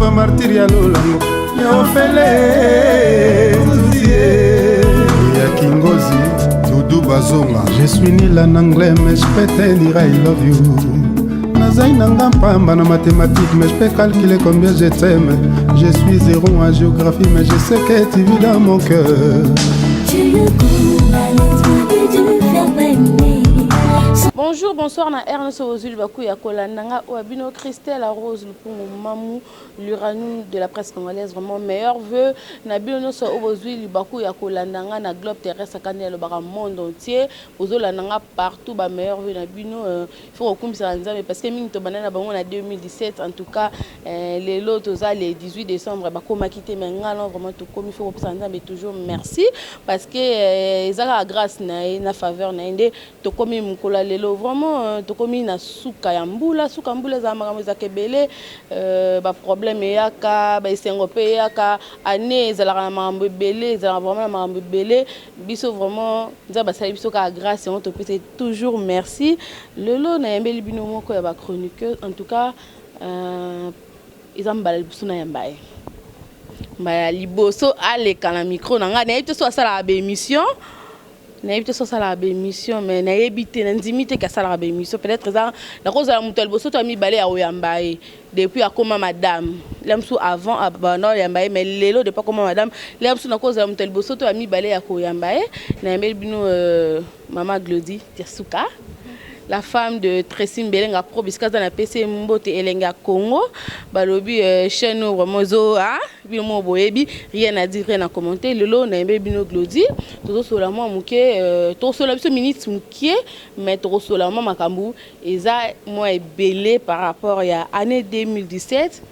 va martyr ya lolango ya ofele ya kingozi Doudou Bazonga. Je suis nul en anglais mais je peux te dire I love you. Nazai nanga pamba na mathématiques mais je peux calculer combien je t'aime. Je suis zéro en géographie mais je sais que tu vis dans mon cœur. Bonjour, bonsoir na Ernest Ozul Bakou ya Kolandanga Wabino Christelle Rose Lupungu Mamou l'Uranou de la presse congolaise, vraiment meilleur vœu Nabino so Ozul Bakou ya Kolandanga na globe terrestre kanel bara monde entier ozolandanga partout ba meilleur vœu Nabino il faut rekumisa nzambe parce que mingi to banana bango na 2017 en tout cas les lots les 18 décembre bako makité mengala vraiment to komi faut rekumisa nzambe toujours merci parce que ezala grâce na faveur na inde to komi mukola lelo vraiment to komi na suka ya mbula za makambo za kebele ba problème yaka ba esengo pe yaka année ezalaka na makambo ebele ezalaka vraiment na makambo ebele biso vraiment nza basali biso ka grâce on te peut toujours merci lelo na yembeli bino moko ya ba chroniqueur en tout cas izambala biso na yambaye mbaya liboso aleka na micro na nga na yebi to so asala ba émission na évité ça la émission mais na évité na ndimité ka ça la émission peut-être ça la cause la mutel boso to mi balé à oyambaye depuis à comment madame l'amsou avant abandon yambaye mais lelo depuis comment madame l'amsou na cause la mutel boso to mi balé à oyambaye na mbel bino maman Glody Tiersuka la femme de Tracy Mbelenga Pro Biscaza na PC Mbote Elenga Congo balobi chaîne vraiment zo ah bino boyebi rien à dire rien à commenter lelo na mbel bino Glody tozo sola moi muke to sola biso minutes muke mais to sola moi makambu eza moi belé par rapport à année 2017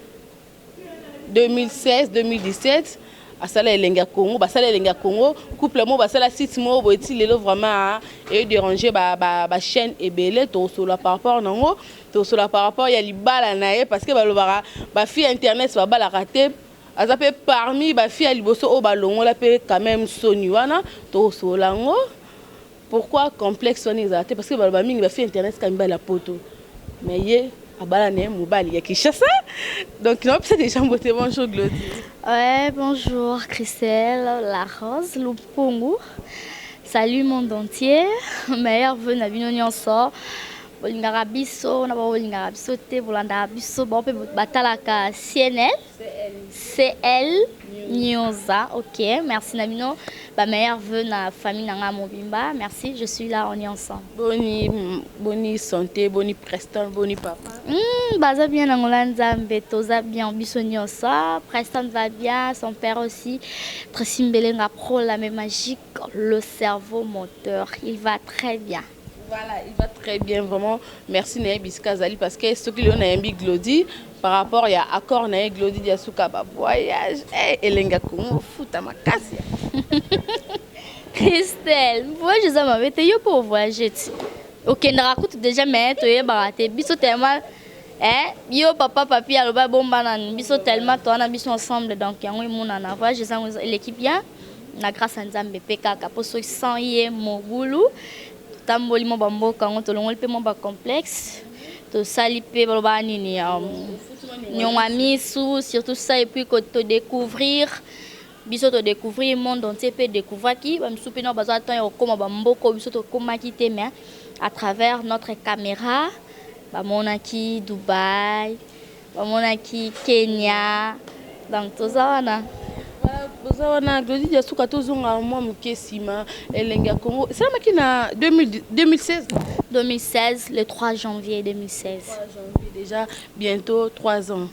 2016 2017 asala elenga Congo basala elenga Congo couple mo basala site mo boiti lelo vraiment et déranger ba chaîne ebele to sola par rapport nango to sola par rapport ya libala nae parce que balobara ba fille internet ba bala raté azape parmi ba fille liboso o balongo la pe quand même soni wana to solango pourquoi complexe soni zaté parce que baloba mingi ba fille internet quand même la poto mais ye abala ne mobali ya Kinshasa donc non c'est déjà beauté bonjour Glody. Ouais, bonjour Christelle, la Rose, Lupungu. Salut monde entier. Meilleur vœu na bino nyonso. Bolingara biso, na bolingara biso te bolanda biso bon pe batalaka CNL. CL Nyoza. OK, merci na bino. Ba meilleur vœu na famille nanga Mobimba. Merci, je suis là, on est ensemble. Boni santé, boni Preston, boni papa. Baza bien nangola nzambe, toza bien biso nyonso. Preston va bien, son père aussi. Tracy Mbelenga Pro, la même magique, le cerveau moteur, il va très bien. Voilà, il va très bien, vraiment. Merci Nae Biskazali parce que ce qu'il y a un Glody par rapport à l'accord Nae Glody Diasuka voyage et Lenga Kongo fout à ma casse. Christelle, moi je m'avais dit pour voyager. OK, on raconte déjà mais tu es baraté. Biso tellement yo papa papi aloba bomba nan biso tellement toi na biso ensemble donc yango imona na voyage l'équipe bien na grâce à Nzambe pekaka pour ceux sans yé mogulu. Tamboli mo bamboka ngo to longol pe mo ba complexe to sali pe baloba nini nyonga misu surtout ça et puis que te découvrir biso to découvrir monde entier pe découvrir qui ba misu pe no baza temps yo koma bamboko biso to koma ki te mais à travers notre caméra ba monaki Dubaï ba monaki Kenya donc tout ça wana Bozana Glody Diasuka tozonga moi mukesima elenga Congo c'est là makina 2016 le 3 janvier 2016 3 janvier déjà bientôt 3 ans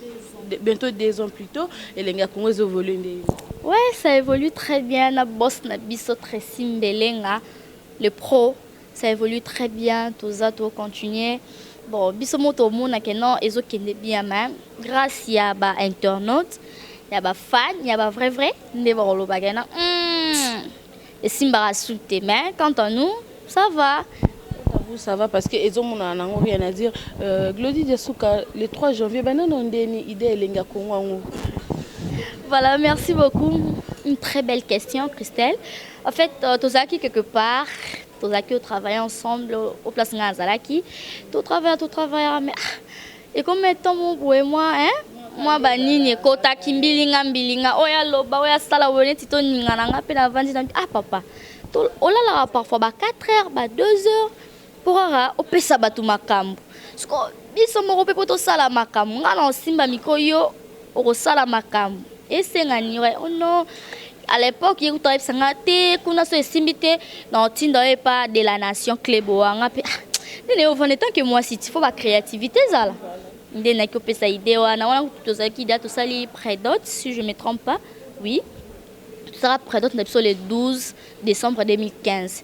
bientôt 2 ans plus tôt elenga Congo évolue. Ouais, ça évolue très bien na boss na biso Tracy Mbelenga le pro ça évolue très bien toza to continuer bon biso moto mona que non ezokende bien même grâce ya ba internautes. Il y a des fans, il y a des vrais, mais bon, le bagage, et Simba sous tes mains, quant à nous, ça va. Vous, ça va parce que ils ont rien à dire. Glody Diasuka, le 3 janvier, ben non, on a une idée, Lenga Congo. Voilà, merci beaucoup. Une très belle question, Christelle. En fait, Tozaki quelque part, Tozaki, on travaille ensemble au place Ngazalaki. Tout travail, mais et combien de temps vous et moi, hein? moi banini kota kimbilinga mbilinga oya loba oya sala wone tito ninga nanga pe na vandi na ah papa to olala parfois ba 4 heures ba 2 heures pour ara opesa batu makambo sko biso moko pe poto sala makambo ngana osimba mikoyo okosala makambo esenga niwe oh non à l'époque il y a eu sangate kuna so esimbite na tinda pas de la nation Clébo nga pe ne au tant que moi si il faut la créativité ça là ndena ko pesa idée wana wana tozaki date sali prédot si je me trompe pas oui ça sera prédot le 12 décembre 2015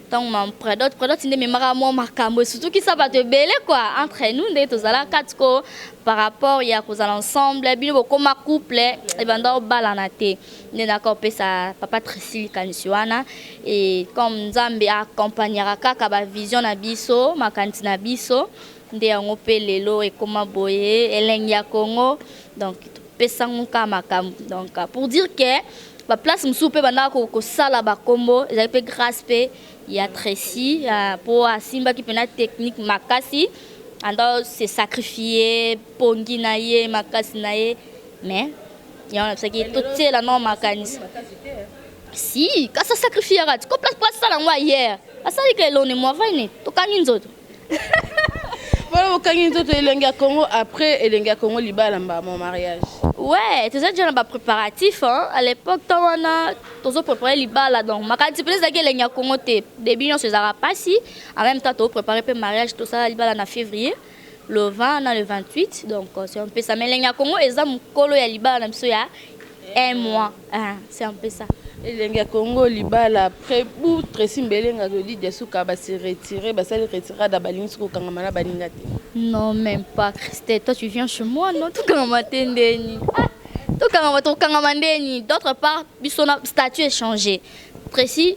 donc mon prédot inde me mara mo makambo surtout qui ça va te belé quoi entre nous ndé tozala katko par rapport il y a cause l'ensemble bino comme couple et banda balanate ndena ko pesa papa Trisili kanisiwana et comme Nzambe accompagnera kaka ba vision na biso makanti na biso nde yango pe lelo et comment boye elenge Congo donc pesa nka makambo donc pour dire que la place msoupe banda ko sala ba kombo ils avaient grâce pe il y a Tracy pour Simba qui pena technique makasi ando se sacrifier pongi naie makasi naie mais il y a ça qui est tout la non makanis si quand ça sacrifiera tu place ça là moi hier ça dit que l'on est moi va ne to kangi nzoto voilà kangi nzoto elenga Congo après elenga Congo libala mon mariage. Ouais, tu sais déjà dans préparatif hein à l'époque quand on a tous préparé libala donc ma quantité plus que les Congo début on se zara pas si en même temps tu préparer le mariage tout ça libala en février le 20 na le 28 donc c'est un peu ça mais les Congo exam kolo ya libala na biso ya un mois c'est un peu ça elenga Congo libala après bout Tracy Mbelenga joli desuka ba se retirer ba ça retirer da balingi ko kangama na baninga te. Non, même pas, Christelle. Toi, tu viens chez moi, non? Tout comme ma tendeni. Tout comme ma tendeni. D'autre part, son statut est changé. Tracy,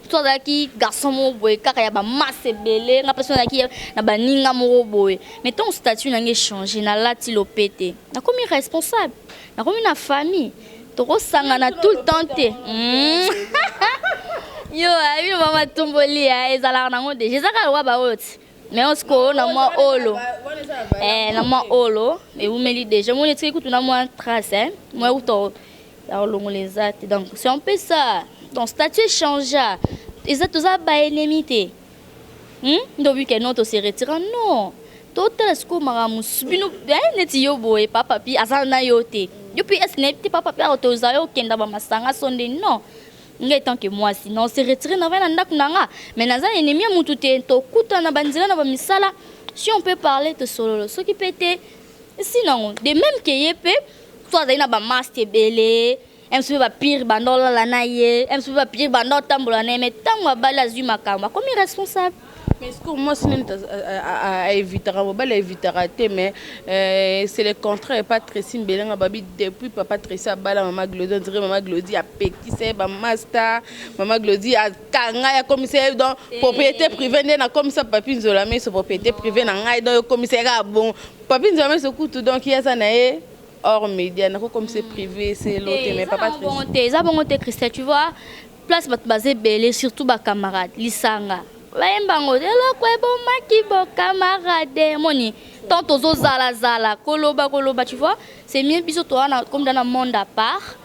toi, qui garçon mon boy, car il y a masse belé, la personne qui na baninga mon boy. Mais ton statut n'a changé, na lati lopete. Na comme responsable, na comme une famille. Toro sangana tout le temps te. Yo, ayi mama tomboli ya ezala na ngode. Jezaka wa ba oti. Mais on se connaît na moi olo na moi olo et vous me dites déjà mon écrit écoute na moi trace hein moi ou toi alors les autres donc c'est un peu ça ton statut change les autres ça ba ennemité donc que non to se retire non total ce que maramu bino neti yo boy papa pi azana yote yo pi est ne papa pi to za yo kenda ba masanga sonde non ngai tant que moi sinon se retirer na vana ndaku nanga mais naza ennemi mutu te to kuta na banzela na ba misala si on peut parler de solo ce qui pété sinon de même que yepé soit na ba master belé em se ba pire bandola la naie em se ba pire bandol tambola na mais tango bala zuma kama comme responsable. Mais ce que moi à éviter mais c'est le contraire pas Tracy Mbelenga babi depuis papa Tracy bala maman Glody on dirait maman Glody a petit c'est ba master maman Glody a kanga ya commissaire donc propriété privée na comme ça papi nzola mais propriété privée na ngai donc commissaire bon papi nzola mais ce coup donc il y a ça nae hors média na comme c'est privé c'est l'autre mais papa Tracy ça bon te Christelle tu vois place basé belé surtout ba camarade lisanga Baembango de lo kwebo makibo camarade moni tant aux zala koloba tu vois c'est mieux biso toi comme dans un monde à part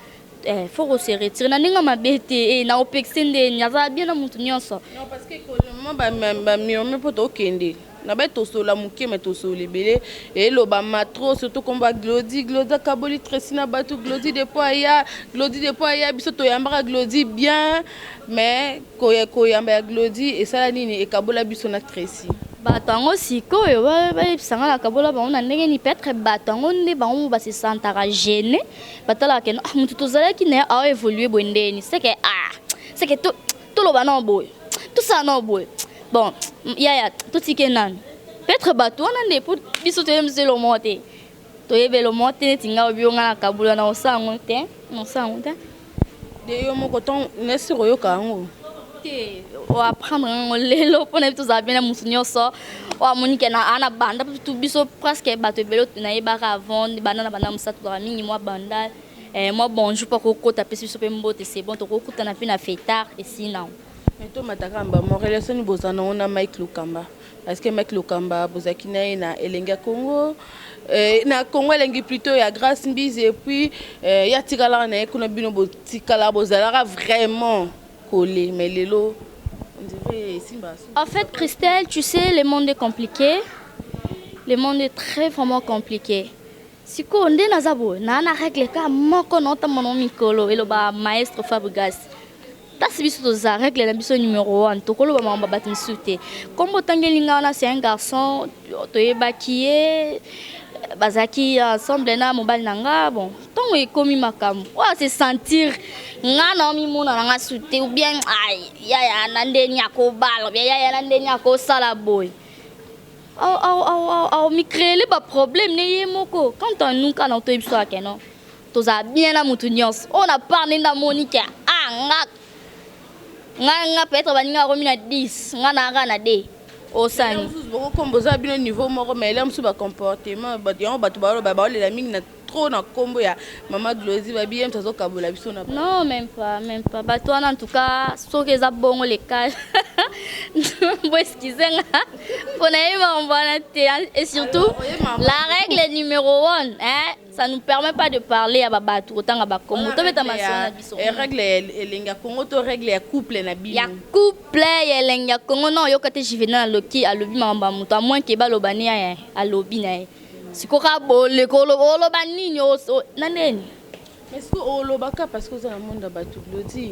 faut se retirer na ninga mabete et na opexende nyaza bien na mutu nyonso non parce que moi ba miome poto kende na ba to sola muke mais to soli belé et lo ba matro surtout comme ba Glody kaboli Tracy na batu Glody de poya biso to yambara Glody bien mais ko yamba Glody et ça nini e kabola biso na Tracy batango sikoyo ba sanga la kabola ba ona ndenge ni peut-être batango nde ba on ba se sentara gêné batala ke mutu to zala ki na a évoluer bondeni c'est que tout lo ba non boy tout ça non boy bon ya tout ce qui est nan peut-être bato on a pour biso te mse lo monter to yebe lo monter tinga obionga na kabula na osango te de yo moko ton nesi royo kango te o apprendre lelo pona tout ça bien musunyo so o monique na ana banda tout biso presque bato belo na yeba avant banana bana musa to mingi moi banda moi bonjour pas ko taper biso pe mbote c'est bon to ko kutana pe na fêtard et sinon mais to matakamba mon relation bozana on a Mike Lukamba parce que Mike Lukamba bozaki na Elenga Congo na Congo elengi plutôt ya Grâce Mbise et puis ya tikala na kuna bino bo tikala bozalaka vraiment collé mais lelo on dirait simba. En fait, Christelle, tu sais, le monde est compliqué. Le monde est très vraiment compliqué. Si on est dans na règle ka moko nota mono mikolo elo ba maestro Fabregas. Si biso toza règle na biso numéro 1 tokolo ba mamba batin souté. Comme botangelinga na c'est un garçon toyeba qui est bazaki ensemble na mobile nanga bon. Tongo ekomi makam. Wa se sentir nga na mi mona nga souté ou bien ay ya nandeni akobalo ya nandeni akosala boy. Mi créer les problèmes né moko quand on nous quand on te biso akeno toza bien na mutunios on a parlé na Monique nga peut-être baninga romina 10 nga na D au sang beaucoup composer bien niveau moko mais là msu ba comportement ba batu ba la mingi na trop na combo ya maman Glozy ba bien ça zo kabola biso na non même pas ba toi en tout cas so que za bongo les cas bon excusez nga pour n'avoir bonne et surtout la règle numéro 1 hein ça nous permet pas de parler à babatu autant à bakomo to beta masona biso règle elenga Congo to règle ya couple na bino ya couple elenga Congo non yo kate juvenal loki a lobi mamba muto à moins que ba lobani ya a lobi na sikoka bole kolo loba nini naneni mais est-ce que olobaka parce que za na monde batu Glozy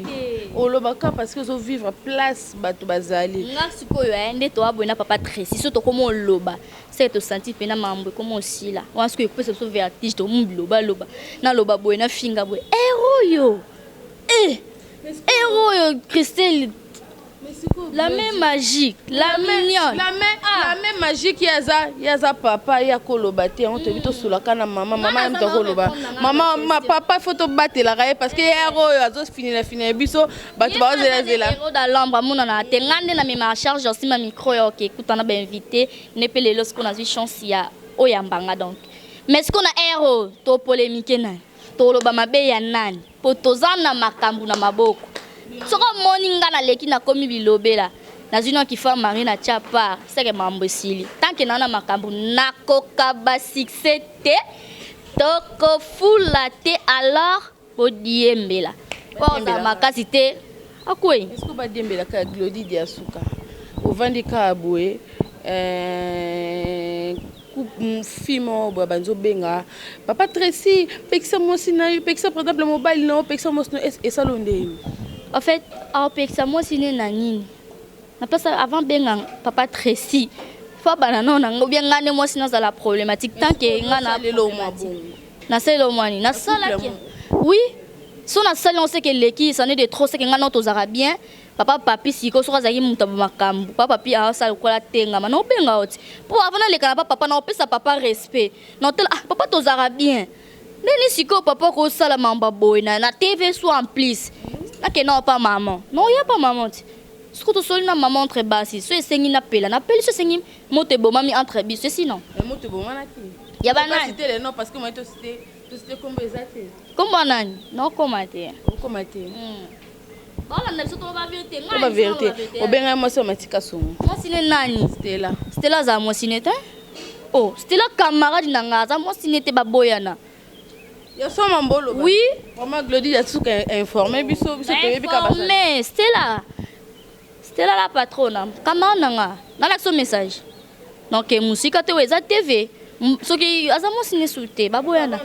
olobaka parce que zo vivre place batu bazali nga sikoyo ende to abona papa Tracy so to comme loba c'est to sentir pena mambo comme aussi là on que peut se vertige to loba na loba boy na finga boy héros yo Christelle la même magique la même magique yaza papa ya koloba te on te bito sula kana maman mto koloba maman papa photo batela parce que héros azo finir biso batu ba zela héros da l'ombre mona na te ngande na ma charge aussi ma micro yo ke kutana ba invité ne pe lelo ce qu'on a eu chance ya oyambanga donc mais ce qu'on a héros to polémique na to loba mabe ya nani potozana makambu na maboko soko moninga na leki na komi bilobela na zino ki fa mari na chapa seke mambo sili tant que nana makambu nakoka ba succès te toko fulate alors bodiembela oza makasi te akoi est-ce que ba diembela ka Glody dia suka ovandi ka aboué fimo banzo benga papa Tracy pekisa mosina pekisa par exemple mobile non pekisa mosino et salonde en fait au pekisa mosina na nini na pesa avant benga papa Tracy fa banana na bien ngane mosina za la problématique tant que ngana na selo mwani na sala oui so na sala on sait que l'équipe ça n'est de trop c'est que ngana to zara bien papa papi siko so kazaki muta makambu papa papi a sala kola tenga mana obenga oti pour avant le kana papa na opesa papa respect non tel papa to zara bien neni siko papa ko sala mamba boy na TV soit en plus na que non pas maman non y a pas maman ce que tu sois na maman entre basse so esengi na pela so sengi mote bo mami entre bis sinon mote bo mana ki ya bana citer les noms parce que moi to citer comme exact comment nani non comment te voilà na biso to ba vérité obenga moi so matika songo moi sine nani Stella za moi sine te oh Stella camarade nanga za moi sine te baboyana ya so mambolo oui maman Glody ya tsuka informer biso to yebi ka basa mais Stella la patronne camarade nanga na la so message donc musika te weza TV soki aza moi sine souté baboyana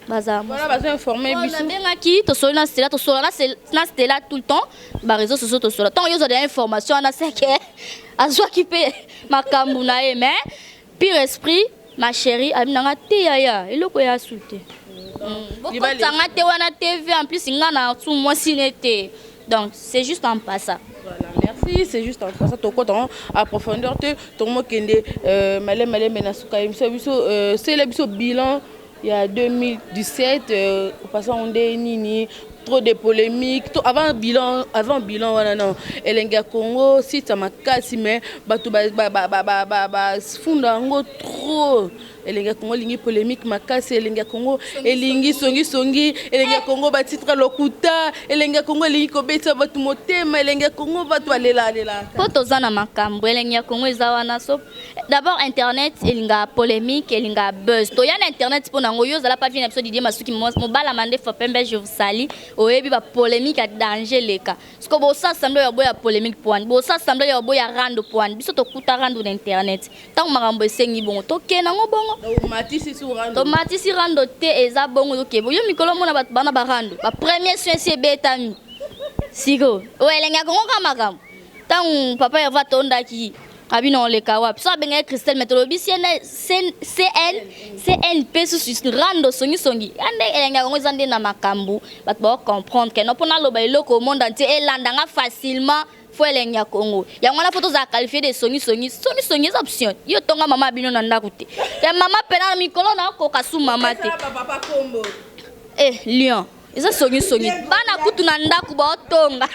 baza voilà baza informer biso benga ki to sola na Stella tout le temps ba réseaux sociaux to sola tant yozo des informations na c'est que azwa ki pe makambu na e mais pire esprit ma chérie aminanga te ya eloko ya souté tanga te wana TV en plus ngana tout moi sinete donc c'est juste en passant voilà merci c'est juste en passant to koton à profondeur to mo kende malé na suka biso c'est le biso bilan il y a 2017 au passant on est nini trop de polémiques. Avant bilan, voilà, non. Elenga Congo, si ça m'a cassé, mais funda trop. Elenga Congo, lingi polémique, ma casse, Elenga Congo, elingi songi, Elenga Congo, titre lokuta, Elenga Congo, lingi kobeta, votre motema, Elenga Congo, va toi aller là. Potozana makambo, Elenga Congo, Zawana sop. D'abord, Internet, elinga polémique, elinga buzz. Toya Internet, pour n'angoyo, zala pas vient episode d'idée, masuki mobala mande fopembe, je vous salue. Oebi ba polémique à danger les cas. Ce que vous ça semble y a polémique point. Vous ça semble y a rando point. Biso to kuta rando d'Internet. Tant marambo sengi bon, to kenango bon. Tomati rando te eza bongo yoke bo yo mikolo mona bat bana barando ba premier soin c'est betami sigo o elenga kongo kamaka tant papa ya va tonda ki abino le kawa so benga Christelle metolobi CNP sur rando songi ande elenga kongo zande na makambu bat ba comprendre que no pona loba eloko monde entier elanda nga facilement faut elenga Congo ya ngwana photo za qualifier de songi option yo tonga mama bino na ndakute ya mama pena mikolo na ko kasu mama te papa kombo lion eza songi bana kutu na ndaku ba tonga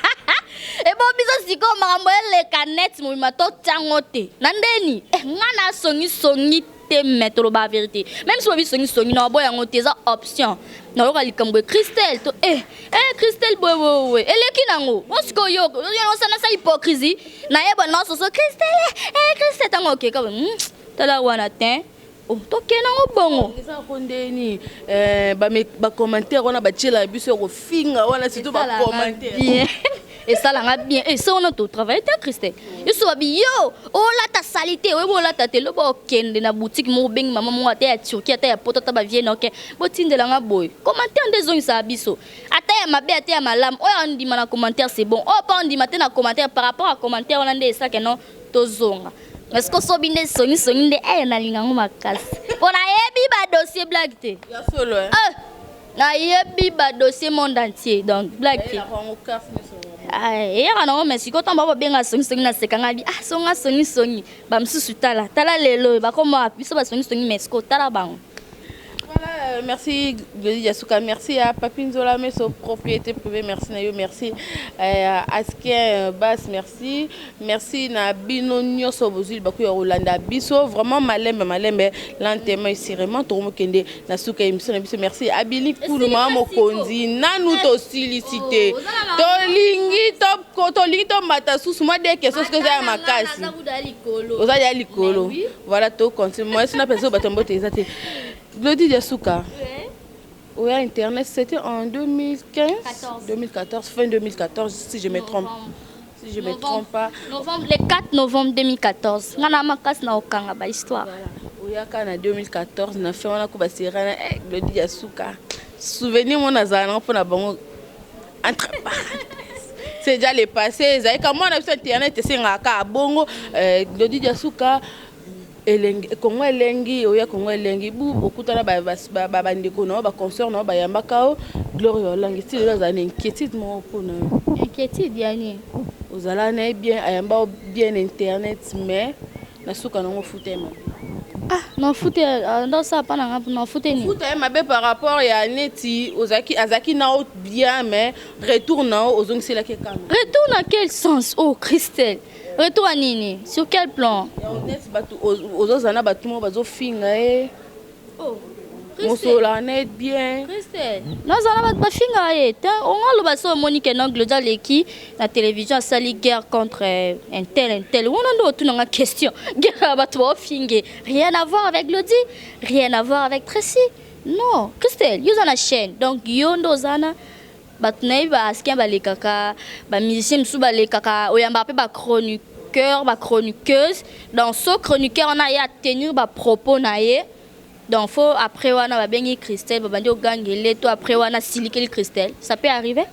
e bo biso siko makambo ele kanet mo mato tangote na ndeni ngana songi te mettre la vérité même si on songi na boya ngote eza option na loka likambo Christelle to Christelle boy eleki nango osiko yo sana sa hypocrisie na yeba na so Christelle tango okay ka tala wana ten to kenango bongo eza kondeni ba commentaire wana ba tchela biso ko finga wana surtout ba commentaire et ça l'a bien et ça on a tout travaillé ta Christelle yo so bi yo oh la ta salité we bo la ta te lo ba kende na boutique mo beng mama mo ata ya Turquie ata ya poto ta ba vienne OK bo tindela nga boy commentaire des zones ça biso ata ya mabe ata ya malam o on dit na commentaire c'est bon oh pas on dit matin na commentaire par rapport à commentaire on a ndé ça que non to zonga parce que so binde songi nde na linga ngo makasi pona yebi ba dossier blague te ya solo na yebi ba dossier monde entier donc blague te et on a merci quand on va bien songi na sekanga bi songi ba msusu tala lelo ba comment biso ba songi mais ko tala bango. Voilà, merci Yasuka, merci à Papine Zola, mais son propriété privée, merci Nayo, merci à Asken Bass, merci na Bino Nyoso Bozil Baku Rolanda Biso, vraiment malembe l'antema ici vraiment Tomo Kende Nasuka émission merci à Billy Koulouma Mokonzi Nanou to silicité Tolingi to matasu moi des questions que ça makasi Ozali likolo voilà to continue moi c'est une personne batombo tezate Glody Yasuka. Oui, Internet, c'était en 2014, fin 2014, si je me trompe. Si je ne me trompe pas. Le 4 novembre 2014. On a makas na okanga ba histoire. Oui, en 2014, on a fait un coup de Glody Yasuka. Souvenir mon azana pour la banque. C'est déjà le passé. Comme on a vu Internet, c'est un bongo. Glody Yasuka. Congo elengi oya Congo elengi bu okutana ba bandeko na ba concert na ba yambaka Gloria Olangi ti les années inquiétude mo pona inquiétude yani ozala na bien ayamba bien internet mais na suka na ngofutema non fute dans ça pas na fute ni fute mabe par rapport ya neti azaki na bien mais retourne aux c'est la kekana retourne à quel sens oh Christelle retour à Nini, sur quel plan? Christelle, bien. Christelle, nous allons pas finir. On a le Monique et Angleterre qui la télévision a sali guerre contre un tel. On a d'autres une question. Guerre à toi finir. Rien à voir avec Glody, rien à voir avec Tracy. Non, Christelle, vous avez la chaîne. Donc, yondo zana. Batnei ba askia ba lekaka ba musicien msu ba lekaka oyamba pe ba chroniqueur ba chroniqueuse dans ce chroniqueur on a ya tenir ba propos na ye donc faut après wana ba bengi Christelle ba bandi ogangele to après wana silikeli Christelle ça peut arriver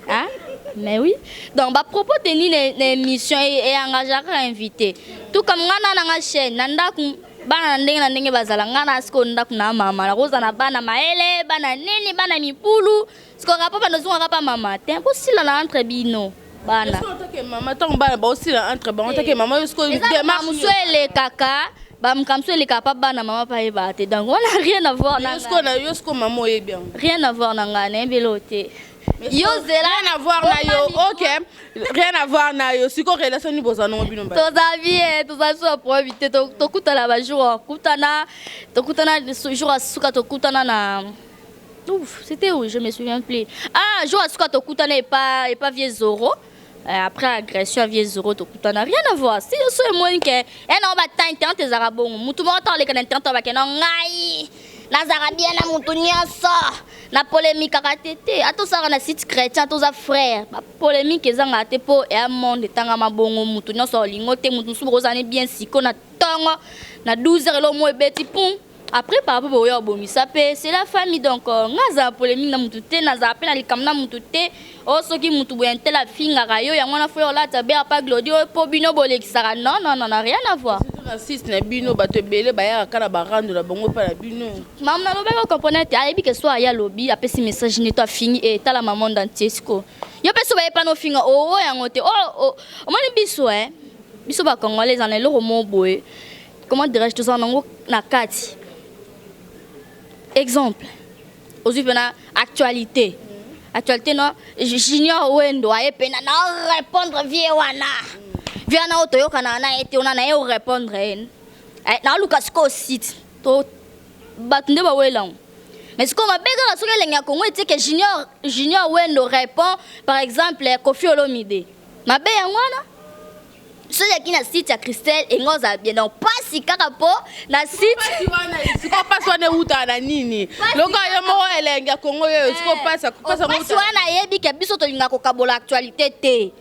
hein mais oui donc ba propos tenir l'émission et engager invité tout comme ngana na chaîne nanda bana ndenge bazala ngana siko ndaku na mama na koza na bana maele bana nini bana mipulu siko rapapa no zonga papa mama te impossible na entre bino bana que maman tant bana ba aussi entre bon tant que maman siko démarche musuele kaka Bamkamso il est capable na maman pas ébattre. Donc on a rien à voir na. Yosko maman est bien. Rien à voir na ngane beloté. Yo rien à voir na yo. OK. Rien à voir na yo. Siko relation ni bozana ngobino ba. Tos avis, tos aso probité to kutana ba jour kutana ce jour asuka to kutana na. Ouf, c'était où je me souviens plus. Ah, jour asuka to kutana et pas vieux Zoro. Après agression à vieux Zoro to kutana rien à voir. Si yo so moi que non ba tant tes arabons mutu mo to le kan tant ba ke non ngai. Na zarabia na mutu nyonso. Na polémique akatete ato sara na site chrétien to za frère. Ba polémique ezanga te po e monde tanga mabongo mutu nyonso lingote mutu subozane bien siko na tongo na 12h lo mo ebeti pum. Après par rapport au bomisa pe c'est la famille donc ngaza polémique na mutu te na za pe na likam na mutu te o soki mutu boyente la finga rayo ya mwana fo la tabe pas glodio po bino bolekisaka non rien à voir raciste na bino bato belé ba ya kana ba rando la bongo pa na bino mam na lobe ko comprendre te ayebi que soit ya lobby apesi message ni to fini et tala maman d'antiesco yo pe so ba pa no finga o ya ngote o moni biso ba congolais en le romo boy comment dirais-je tout ça na kati. Exemple, aujourd'hui, actualité. Actualité, non, j'ignore Wendo, aye pena na répondre vieux wana. Vieux na otoyo kana na ete ona na yo répondre en. Na Lucas ko site. To batunde ba welang. Mais ce qu'on m'a bega la soke lenga Congo ete que j'ignore Wendo répond par exemple Kofi Olomide. Ma be yangwana. Ceux qui na site ya Christelle et ngoza bien donc pas si kakapo na site siko passe wana uta na nini loka yo mo elenga Congo yo siko passe uta wana yebi ke biso to linga ko kabola actualité te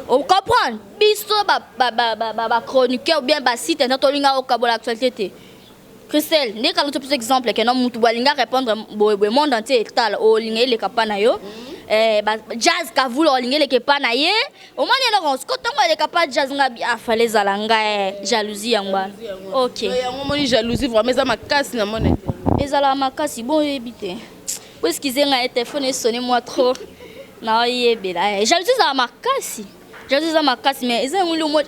on comprend biso ba chroniqueur ou bien ba site na to linga ko kabola actualité te Christelle ne ka l'autre exemple que non mutu balinga répondre boy monde entier tal o linga le kapana yo jazz kavulo olingele ke pa na ye au moins il no ko tongo le kapana jazz ngabi afale zalanga jalousie yangwa OK yango moni jalousie vraiment ça makasi na mona ezala makasi bon ebité parce qu'ils nga téléphone sonné moi trop na yebela jalousie za makasi mais ils ont le mot et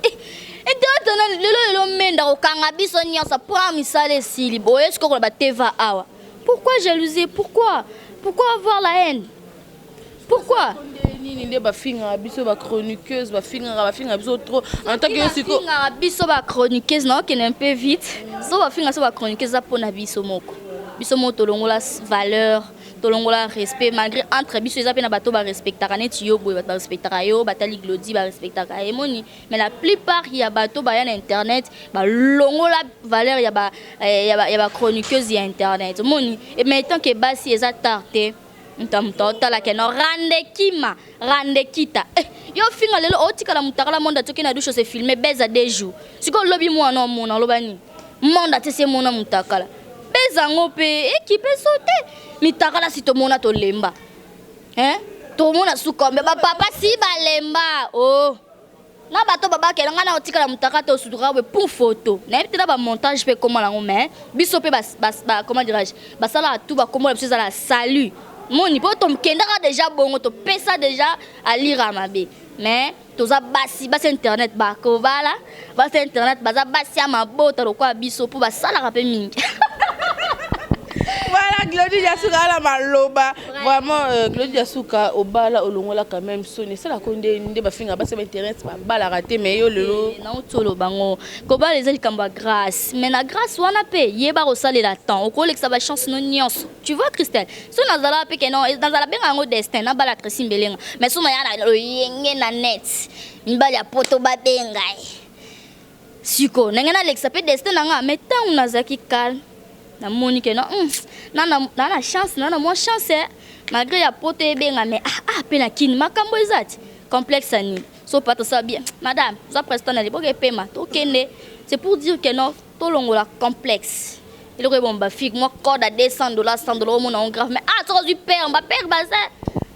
le menda okanga biso nyonso pour misale sili boye est-ce que ba teva awa pourquoi jalousie pourquoi avoir la haine. Pourquoi? Nini nde ba finga biso ba chroniqueuse ba finga biso trop en tant que siko finga biso ba chroniqueuse non qui est un peu vite so ba finga so ba chroniqueuse za pona biso moko tolongola valeur tolongola respect malgré entre biso za pe na bato ba respectaka net yo boy ba respectaka yo batali glodi ba respectaka emoni mais la plupart il y a bato ba ya na internet ba longola valeur ya ba chroniqueuse ya internet moni et maintenant que basi eza tarte ntamta la keno rande kita yo finga lelo otikala mutakala monda toki na dusho se filmer beza 2 jours siko lobi mwana mona lobani monda tese mona mutakala beza ngope équipe sauté mitakala si to mona to lemba to mona sukombe ba papa si balemba oh na bato baba ke nga na otikala mutakala to sudura we pour photo na ebitela ba montage pe comment la mais biso pe ba comment dirais-je ba sala tout ba comment biso la salut moni po tom kendaka déjà bongo to pesa déjà à lire à mabe mais toza basi internet ba ko bala internet baza basi ya mabota lokwa biso po ba sala ka pe mingi voilà Glody Yasuka la maloba vraiment Glody Yasuka obala olongola quand même sonné ça la konde nde ba finga ba se internet ba bala raté mais yo lelo na utolo bango ko ba les kamba grâce mais na grâce wana pe yeba ko salela temps o ko leksa ba chance no nyonso tu vois Christelle so na zala pe que non dans la benga ngo destin na bala tresi mbelenga mais so ma yana lo yenge na net mbali ya poto ba bengai siko nengena leksa pe destin nga mais tant na zaki calme na moni que non na chance na moi chance malgré ya poto ebenga mais pe na kini makambo ezati complexe ani so pas ça bien madame ça presque na liboke pema to kende c'est pour dire que non to longola complexe il aurait bon ba fille moi code à $200 $100 mon on grave mais trop du père baza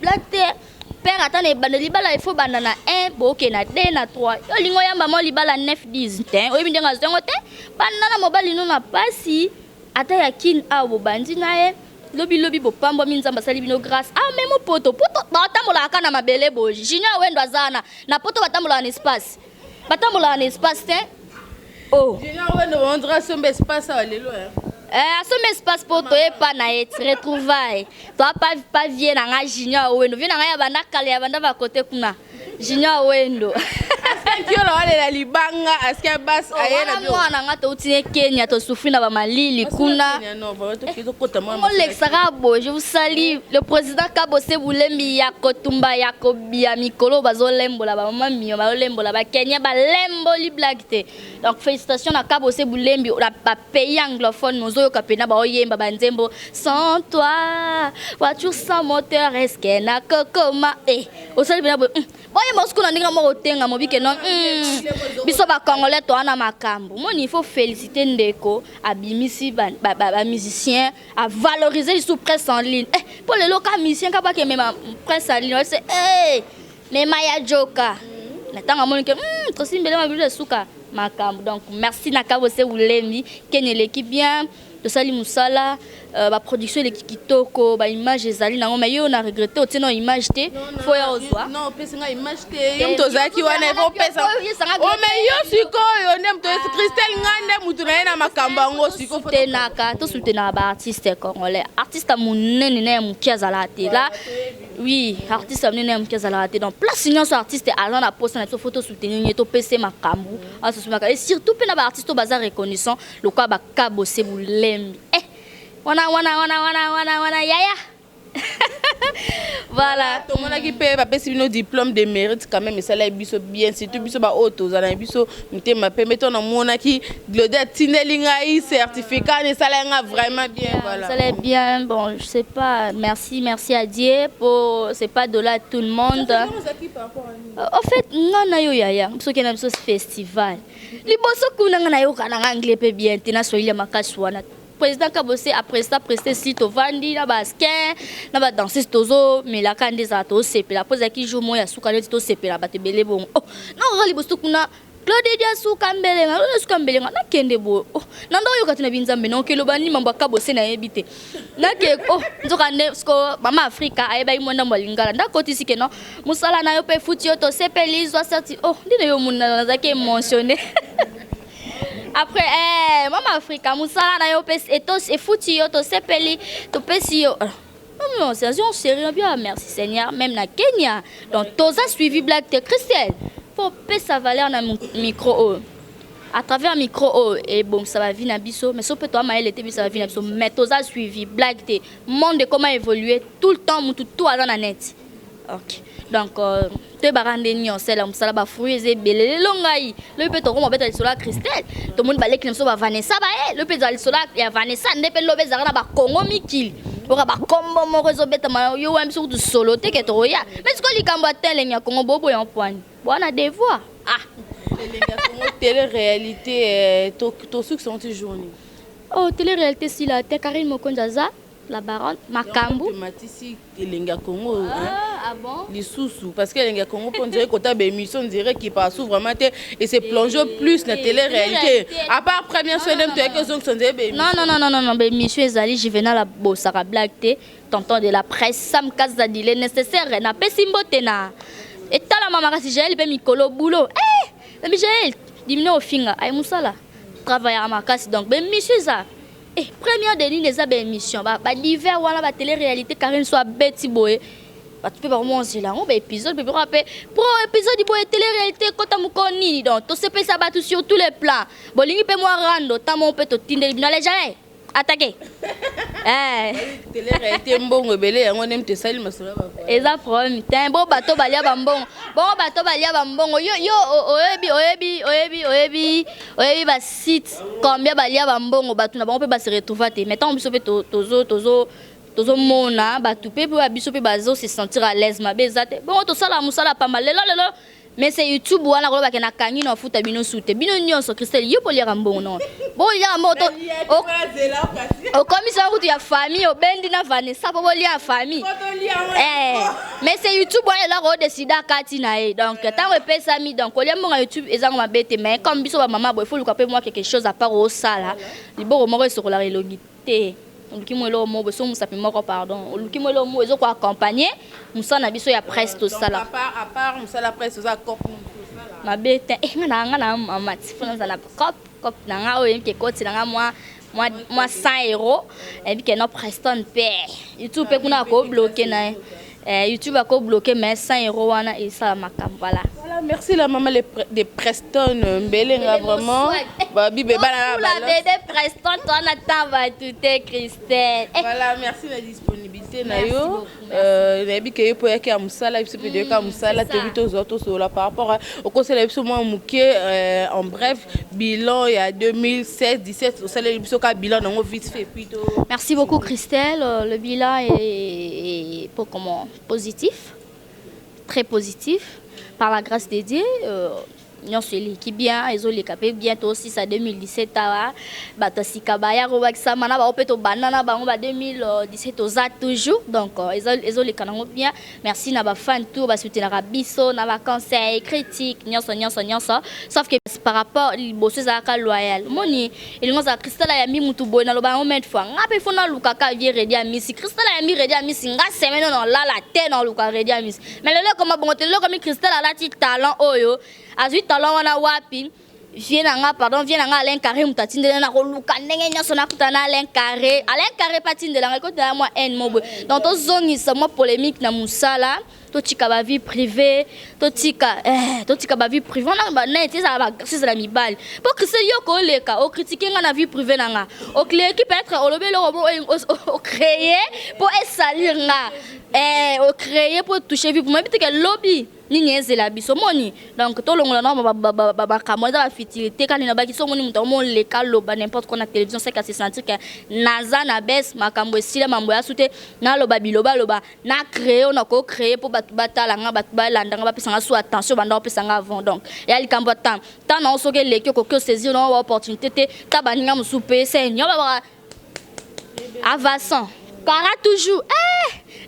black père attends bande libala il faut banana 1 boke na 2 na 3 yo lingo ya maman libala 9 10 ten o bindenga zengo te banana mobali no na pasi ata ya kin awo bandi nae lobi bo pambo minzamba sali bino grâce même poto batambola kana mabele boji jinya wendo azana na poto batambola en espace te oh on dirait son espace à l'élo son espace pour toi pas na être retrouvaille toi pas vient na junior wendo vient na ya bana kale ya banda ba côté kuna junior wendo Kyo la libanga aska bas ayena bio mwana ngata utine Kenya to souffrir na ba malili kuna Alexarabo je vous salue le président Kabose Boulembi ya Kotumba ya Kobia Mikolo bazolembo la ba mama mio bazolembo la ba Kenya ba lembo li blague donc félicitations na Kabose Boulembi la pays anglophone nozo kapena ba oyemba ba nzembo sans toi voiture sans moteur est-ce que na kokoma osali bina boye mosiko na ndinga mo otenga mobike non biso ba congolais to ana makambo moi il faut féliciter ndeko abimisi ba musicien à valoriser sous presse en ligne pour les locaux musiciens ka ba ke même presse en ligne c'est mais maya joka na tanga mo ke to simbele ma biso suka makambo donc merci na Kabose Boulembi kenye l'équipe bien de Sali Moussala ba production l'équipe kitoko ba image ezali nango mais yo na regretter otino image te faut ya ozwa non pesa nga image te yo mtozaki wana vo pesa o mais yo siko yo ndem to Christelle ngande mutu na na makamba ngo siko tenaka to soutenir ba artiste congolais artiste munene na mukiazala te là oui artiste munene mukiazala te donc place union sur artiste allant na poste na photo soutenir to pese makambu et surtout pe na ba artiste bazar reconnaissant le quoi ba Kabose Boulembi wana yaya voilà tout le monde qui paye va passer nos diplômes de mérite quand même et ça là biso bien surtout biso ba auto za na biso mutema pe mettons na mona qui gloda tinelinga i certificat et ça là vraiment bien voilà ça là bien bon je sais pas merci à Dieu pour c'est pas de là tout le monde en fait ngana yo yaya biso kena biso festival liboso kuna ngana yo kana anglais pe bien tena so ile makaswana président Kabose après ça presté site au vandi na basket na ba danser tozo mais la kande za to sepe la pose qui joue moya suka le to sepe la batebele bon oh non rali bosto kuna Claude dia suka mbelenga lo suka mbelenga na kende bo oh nando yo katina binzambe no kelo bani mambo Kabose na yebite na ke oh nzoka ne sko mama Afrika ayeba imonda molingala ndakoti sike no musala na yo pe futi yo to sepe lizwa certi oh ndine yo munana zake émotionné. Après, maman Africa, Moussala na yo pes etos et fouti yo to sepeli to pesi yo. Non, c'est un sérieux bien, merci Seigneur, même na Kenya. Donc tous a suivi Black de Christelle. Faut payer sa valeur dans micro à travers micro et bon ça va venir na biso mais sauf toi maël était ça va venir na biso mais tous a suivi Black de monde comment évoluer tout le temps tout à la net. OK. Donc te barande nyon sela musala ba fruits et belele longai le pe to ko mobeta lisola Christelle to monde balek nemso ba Vanessa ba le pe za lisola ya Vanessa ndepe lobe za na ba Congo mikili ora ba kombo mo rezo beta ma yo wa mso du solo te ke to ya mais ko likambo atele nya Congo bobo ya poani bona devoir lenga Congo télé réalité to succès journée oh télé réalité si la te Karine Mokonjaza la baronne Makambu matisi lenga Congo ah bon les sous parce que lenga Congo on dirait que ta émission on dirait qu'il passe vraiment et c'est plongé plus la télé réalité à part première soirée même que zone sont des non émission ezali juvenal la bosaka blague te tonton de la presse Sam Kazadile nécessaire na pesimbote na et tala mama kasi Jaël be mikolo boulot mais Jaël dimine au finga ay musala travailler à makasi donc be mission ça. Et première de les émissions ba divers wala ba télé réalité Karine soit beti boy ba tu peux pas manger là on ba épisode peut rappeler pro épisode boy télé réalité kota mukoni donc to se peut ça battu sur tous les plans bolingi pe moi rando ta mon peut to tinde bino les jamais attaquer télé réalité mbongo belé yango nem te sali masolo ba eza problème tin bon bateau balia bambongo yo oyebi ba site combien balia bambongo batu na bango pe ba se retrouver te maintenant biso pe tozo mona batu pe biso pe bazo se sentir à l'aise mabeza te bon to sala musala pas mal lelo mais c'est YouTube wana ko ba ke na kangi na futa bino sute bino nyonso Christelle yo poliera mbongo non bon ya moto o commission kutu ya famille o bendi na Vanessa po bolia famille mais c'est YouTube wana la ko décider kati na e donc tant repesa mi donc olia mbongo YouTube ezango mabete mais comme biso ba mama boy faut lui caper moi quelque chose à part au sala liboro moko sur la relogité luki mwelo mo beso musapi moko pardon luki mwelo mo ezo ko accompagner musana biso ya presse to sala à part musala presse za cop mabete ngana mama tifuna za na cop cop nanga o yemke koti nanga moi 100 € et puis que no Preston paie YouTube pe kuna ko bloquer na YouTube a ko bloquer mais 100 € wana et ça makam voilà. Voilà, merci la maman de Preston Mbelenga vraiment. Bah bibé bana la bébé Preston toi na tava tout Christelle. Voilà, merci la disponibilité na yo. Na bi ke po yaki amusala biso pe de ka amusala te bito zoto so la par rapport au conseil la biso moi muké en bref bilan il y a 2016 17 au salaire biso ka bilan nango vite fait plutôt. Merci beaucoup Christelle, le bilan est comment positif, très positif. Par la grâce de Dieu, nous sommes qui bien, ils ont les capés bientôt aussi ça 2017 batasi kabaya robakisa mana ba opeto banana bango ba 2017 aux toujours donc ils ont les canons bien. Merci na ba fan tout ba soutenir biso na ba conseil critique nyonso sauf que par rapport bosse za ka loyal moni il ngoza Christelle ya mi mutu boy na loba on met fois ngape fona lukaka vie ready a misi Christelle ya mi ready a misi nga semaine non la tête non luka ready a misi mais le comme bon te le comme Christelle a la ti talent oyo azui talent wana wapi viens nanga Alain Carré mutatinde na koluka ndenge nyoso na kutana Alain Carré patinde la ko de moi en mobo donc to zoni ça moi polémique na musala to tika ba vie privée to tika ba vie privée na ba net ça ba c'est la mibali pour que c'est yo ko leka o critiquer na vie privée nanga o clé qui peut être o lobelo o créer pour salir nga o créer pour toucher vie pour moi que lobby ni nyezela biso moni donc to longola na ba kamoza ba fitilité quand na ba ki so moni muto mo leka loba n'importe quoi na télévision c'est qu'à se sentir que naza na bes makambo esila mambo ya sute na loba biloba loba na créer on a ko créer pour batala nga balanda nga ba pesa nga sous attention banda pesa nga avant donc ya likambo tant na soke leki ko que saisir na opportunité te tabaninga musupe c'est nyoba ba avançant Cara toujours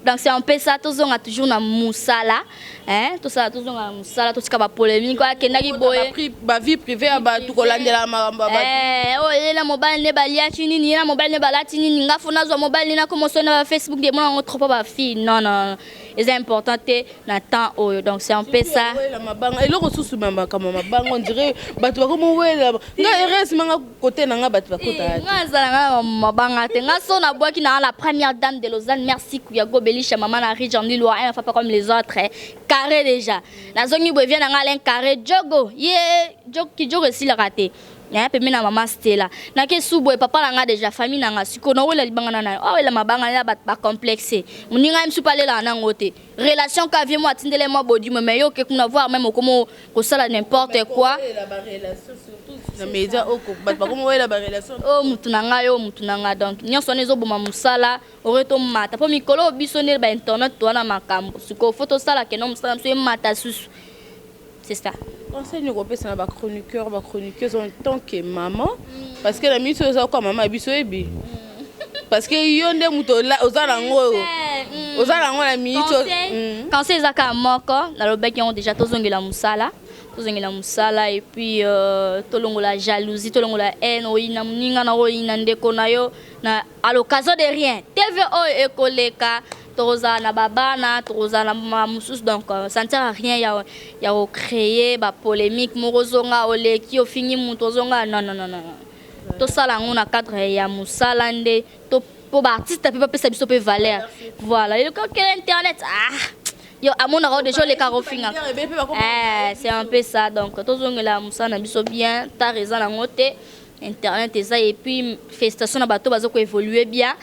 donc c'est un peu ça tous on a toujours na musala tout ça tous on a musala tout ça ba polémique quoi kenaki boye ba vie privée ba tout kolandela makamba ba la mobile ne balia tinini na mobile ne balati nini nga fona zo mobile na comme sur na Facebook de mon trop pas fille non c'est important na temps donc c'est un peu ça la mabanga et le ressource mamba comme mabanga on dirait batu ba comme wela nga RS manga côté na nga batu ba kota nga zala nga mabanga te nga so na boki na la première dame de Lausanne merci Kuyago Belisha maman na Ridge en Lillois elle fait pas comme les autres carré déjà la zone bo vient na Alain Carré jogo jogo si le raté ya pe mina maman Stella na ke subo e papa nga déjà famille nga siko no wela libanga na wela mabanga na ba complexe muninga msu pale la na ngote relation ka vie moi tindele moi body mais yo ke kuna voir même comment ko sala n'importe quoi la relation surtout na média oko ba comme wela ba relation mutu na nga donc nyonso nezo boma musala oreto mata po mikolo bisonel ba internet to na makambo siko photo sala ke no musala msu mata susu c'est ça. Enseigne au pays na ba chroniqueuse en tant que maman parce que la minute ça quoi maman biso ebi parce que yonde muto la ozala ngo la minute quand c'est zaka moko na lobeki on déjà tozongela musala et puis tolongola jalousie tolongola haine oyina muninga na oyina ndeko na yo na à l'occasion de rien TVO ekoleka Toza na babana, toza na mamusus donc ça ne sert à rien ya au créer ba polémique morozonga oleki ofini mutozonga non. To sala ngona cadre ya musalande to po ba artiste pe pesa biso pe valeur. Voilà, et quand internet yo amona ro déjà les carofinga. C'est un peu ça donc tozongela musana biso bien, ta raison na ngote internet et puis festation na bato bazo ko évoluer bien.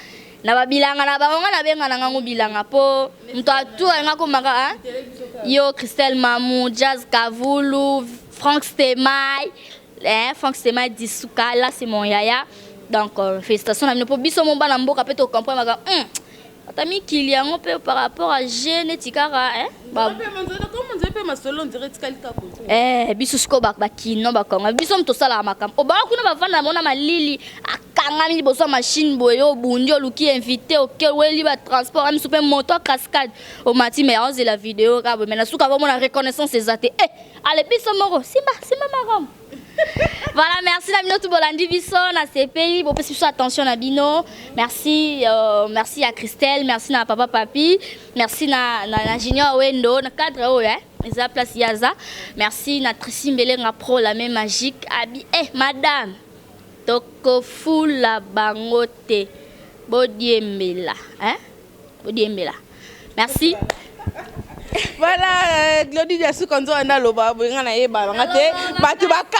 Na babilanga na bango na benga na ngango bilanga po mto atu nga ko maka yo Christelle Mamou Jazz Kavulu Frank Stemai Disuka là c'est mon yaya donc félicitations na po biso mon bana mboka pe to comprendre maka atami kiliango pe par rapport à genetikara biso siko bakino bakonga biso mto sala makambo o ba kuna bavanda mona malili akangami boso machine boyo bundio luki invité auquel weli ba transport am super moto cascade o mati mais on la vidéo ka mais na suka ba mona reconnaissance ezate allez biso moro simba maram Voilà, merci Nabino Toubolandi Bisso, na CPI, bon plus attention Nabino. Merci merci à Christelle, merci à papa papi, merci na Junior Wendo, na cadre ouais. Eza place Yaza. Merci na Tracy Mbelenga pro la même magique abi madame. Toko fula bangote. Bodiembela, hein? Bodiembela. Merci. Voilà, Glody Diassou quand on a loba, on a yeba, on a té, batubaka.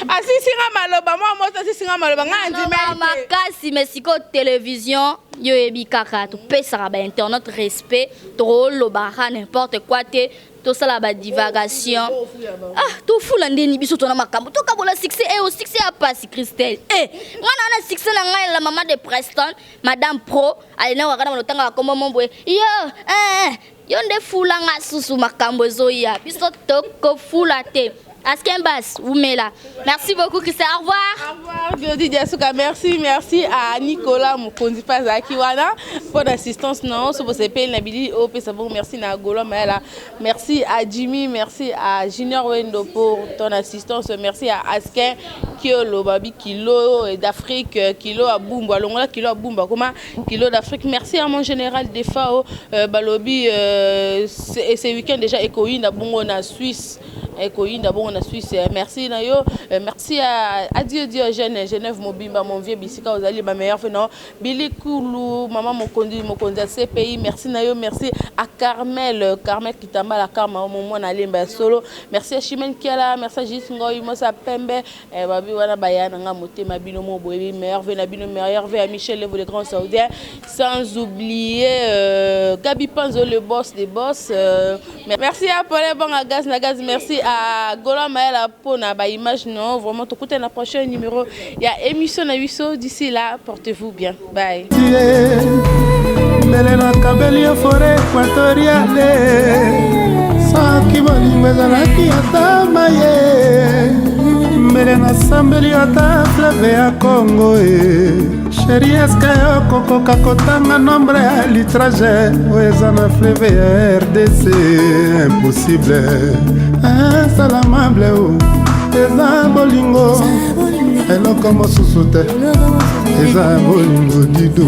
Asisi nga maloba, moi asisi nga maloba, nga ndimete. Makasi mesiko télévision, yo ebi kaka, tu pesa ba internet respect, trop loba n'importe quoi té. Tout ça la divagation. Ah, tout fou la ndeni biso tona makambo. Tout kabola succès et au succès a pas si Christelle. Eh, moi on a succès na ngai la maman de Preston, madame Pro, elle na wakana monotanga comme mon boy. Yo nde fou la nga susu makambo zoya. Biso toko fou la te. Askembas, Oumela. Merci beaucoup, Christelle. Au revoir. Au revoir, Glody Diasouka. Merci à Nicolas Mokondi Pazakiwana pour l'assistance. Non, sur vos épées, Nabili, au Pesabon. Merci à Golo Maela. Merci à Jimmy. Merci à Junior Wendo pour ton assistance. Merci à Asken, Kilo, Babi, Kilo d'Afrique, Kilo à Boumba, Longola, Kilo à Boumba, comment Kilo d'Afrique. Merci à mon général des FAO, Balobi, ce week-end déjà, Ekoïne, à Bongo, en Suisse. Ekoïne, d'abord on a Suisse. Merci Nayo, merci à Diogène, Genève Mobimba, mon vieux Bissika, vous allez ma meilleure non. Billy Koulou, maman Mokondi CPI, merci Nayo, merci à Carmel Kitamba, la Karma, mon Alimba solo. Merci à Chimène Kiala, merci à Jisngoy, Mosa Pembe, Babi Wana Bayana, Moté, Mabino Moboé, meilleur vœu, Nabino meilleur vœu à Michel Levo, le grand saoudien, sans oublier Gabi Panzo, le boss des boss. Merci à Paul Bangagaz, Nagaz, merci à Gola Maëla pour na image non vraiment tout côté na prochain numéro il y a émission na Wisso d'ici là portez-vous bien bye Melena Kabelia forêt équatoriale Saki Bolimezana qui atamaye Melena Sambelia ta fleuve à Congo Chérie Eskayo Koko Kakotanga nombre à litraje Ouezana fleuve RDC impossible Salamable eza bolingo eloko mosusu te eza bolingo didu